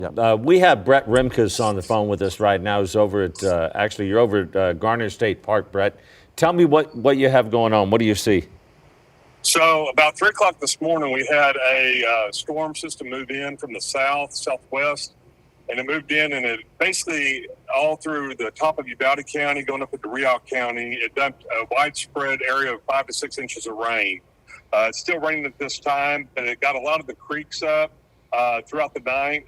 We have Brett Rimkus on the phone with us right now. Who's over at actually you're over at Garner State Park, Brett. Tell me what you have going on. What do you see? So about 3 o'clock this morning, we had a storm system move in from the southwest, and it moved in, and it basically all through the top of Uvalde County, going up into Drought County. It dumped a widespread area of 5 to 6 inches of rain. It's still raining at this time, but it got a lot of the creeks up throughout the night.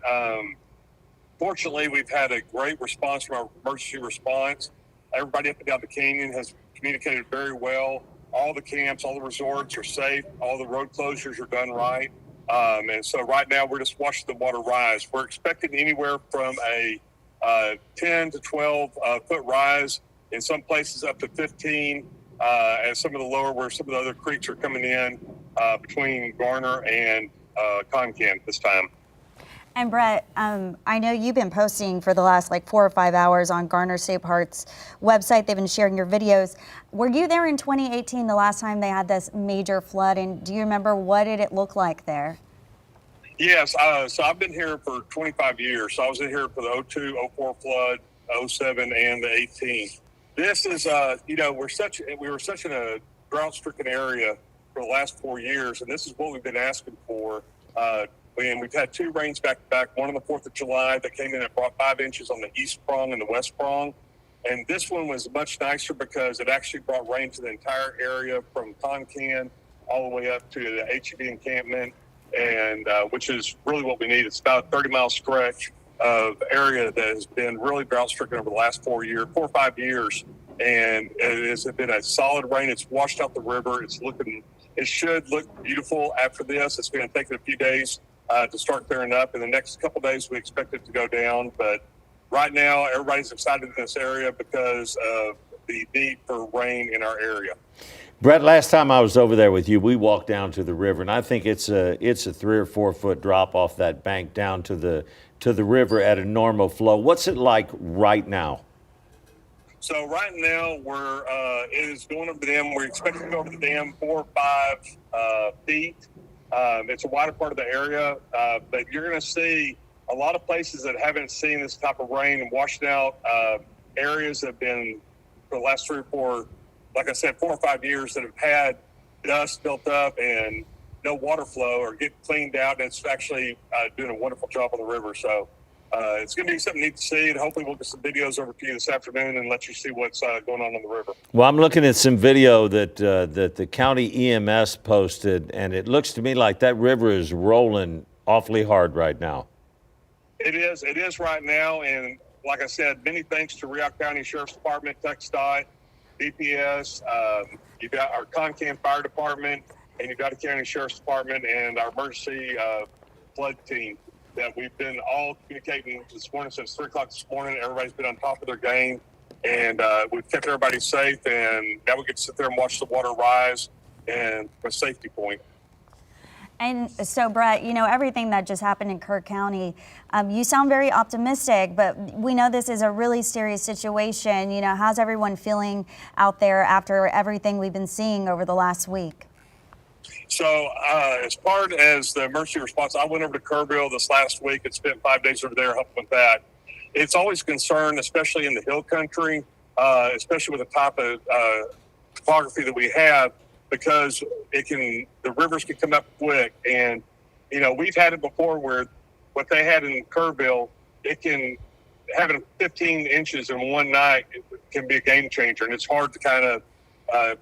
Fortunately, we've had a great response from our emergency response. Everybody up and down the canyon has communicated very well. All the camps, all the resorts are safe. All the road closures are done right. And so right now we're just watching the water rise. We're expecting anywhere from a 10 to 12 foot rise, in some places up to 15, and some of the lower where some of the other creeks are coming in between Garner and Concan this time. And Brett, I know you've been posting for the last 4 or 5 hours on Garner State Park's website. They've been sharing your videos. Were you there in 2018, the last time they had this major flood? And do you remember what did it look like there? Yes. So I've been here for 25 years. So I was in here for the 02, 04 flood, 07, and the 18. This is, we were such in a drought-stricken area for the last 4 years, and this is what we've been asking for. And we've had 2 rains back to back, one on the 4th of July that came in and brought 5 inches on the east prong and the west prong. And this one was much nicer because it actually brought rain to the entire area from Concan all the way up to the HEB encampment, and which is really what we need. It's about a 30-mile stretch of area that has been really drought-stricken over the last 4 or 5 years. And it has been a solid rain. It's washed out the river. It should look beautiful after this. It's going to take it a few days to start clearing up. In the next couple of days, we expect it to go down. But right now, everybody's excited in this area because of the need for rain in our area. Brett, last time I was over there with you, we walked down to the river, and I think it's a 3 or 4 foot drop off that bank down to the river at a normal flow. What's it like right now? So right now it is going over the dam. We're expecting to go over the dam 4 or 5 feet. It's a wider part of the area, but you're going to see a lot of places that haven't seen this type of rain and washing out areas that have been for the last 3 or 4, like I said, 4 or 5 years that have had dust built up and no water flow or get cleaned out. And it's actually doing a wonderful job on the river. So it's going to be something neat to see, and hopefully we'll get some videos over to you this afternoon and let you see what's going on the river. Well, I'm looking at some video that the county EMS posted, and it looks to me like that river is rolling awfully hard right now. It is right now, and like I said, many thanks to Frio County Sheriff's Department, TxDOT, DPS, you've got our Concan Fire Department, and you've got the County Sheriff's Department and our emergency flood team that we've been all communicating this morning since 3 o'clock this morning. Everybody's been on top of their game, and we've kept everybody safe, and now we get to sit there and watch the water rise and a safety point. And so, Brett, everything that just happened in Kirk County, you sound very optimistic, but we know this is a really serious situation. How's everyone feeling out there after everything we've been seeing over the last week? So as part as the emergency response, I went over to Kerrville this last week and spent 5 days over there helping with that. It's always a concern, especially in the hill country, especially with the type of topography that we have, because the rivers can come up quick. And, we've had it before where what they had in Kerrville, having 15 inches in one night can be a game changer. And it's hard to kind of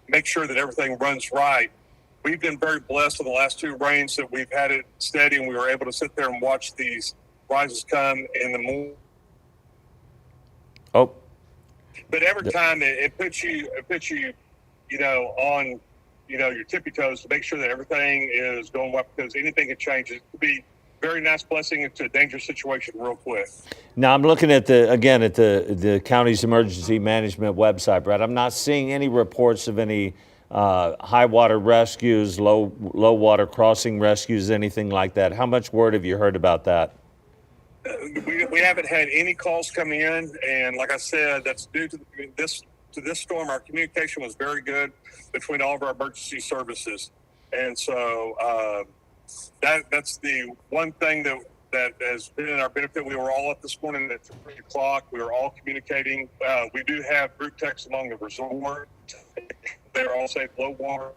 make sure that everything runs right. We've been very blessed in the last 2 rains that we've had it steady, and we were able to sit there and watch these rises come in the morning. Oh. But every time it puts you, on, your tippy toes to make sure that everything is going well, because anything can change. It could be a very nice blessing into a dangerous situation real quick. Now I'm looking at the county's emergency management website, Brett. I'm not seeing any reports of any high water rescues, low water crossing rescues, anything like that. How much word have you heard about that? We haven't had any calls come in, and like I said, that's due to this storm. Our communication was very good between all of our emergency services, and so that's the one thing that that has been in our benefit. We were all up this morning at 3 o'clock. We were all communicating. We do have group texts among the resort. They're all safe low water.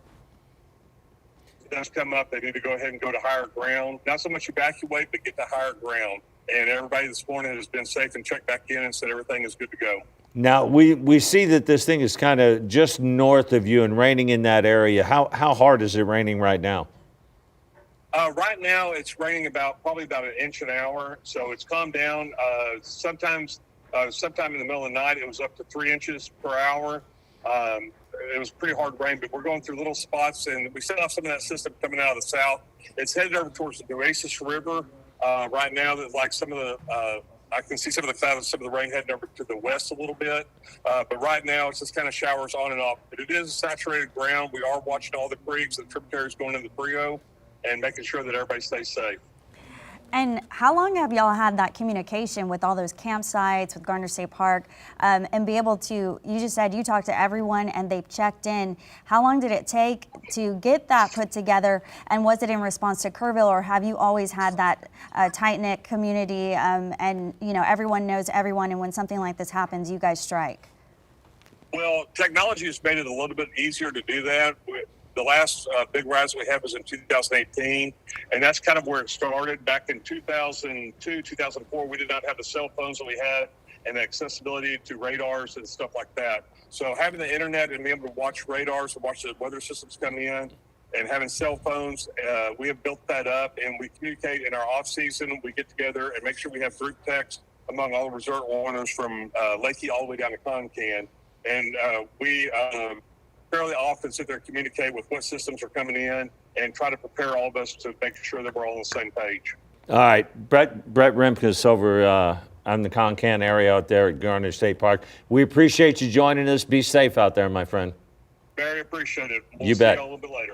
If it does come up, they need to go ahead and go to higher ground. Not so much evacuate, but get to higher ground. And everybody this morning has been safe and checked back in and said everything is good to go. Now, we see that this thing is kind of just north of you and raining in that area. How hard is it raining right now? Right now, it's raining probably about an inch an hour, so it's calmed down. Sometime in the middle of the night, it was up to 3 inches per hour. It was pretty hard rain, but we're going through little spots, and we set off some of that system coming out of the south. It's headed over towards the Oasis River right now. That like some of the I can see some of the clouds, some of the rain heading over to the west a little bit. But right now, it's just kind of showers on and off. But it is saturated ground. We are watching all the creeks and tributaries going into the Frio and making sure that everybody stays safe. And how long have y'all had that communication with all those campsites, with Garner State Park, and be able to, you just said you talked to everyone and they've checked in. How long did it take to get that put together? And was it in response to Kerrville, or have you always had that tight-knit community and you know everyone knows everyone, and when something like this happens, you guys strike? Well, technology has made it a little bit easier to do that. The last big rise we had was in 2018, and that's kind of where it started. Back in 2002, 2004, we did not have the cell phones that we had and the accessibility to radars and stuff like that. So having the internet and being able to watch radars and watch the weather systems come in and having cell phones, we have built that up, and we communicate in our off season. We get together and make sure we have group text among all the resort owners from Lakey all the way down to Concan. And we fairly often sit there and communicate with what systems are coming in and try to prepare all of us to make sure that we're all on the same page. All right, Brett Remkus over on the Concan area out there at Garner State Park. We appreciate you joining us. Be safe out there, my friend. Very appreciated. We'll You bet. see you all a little bit later.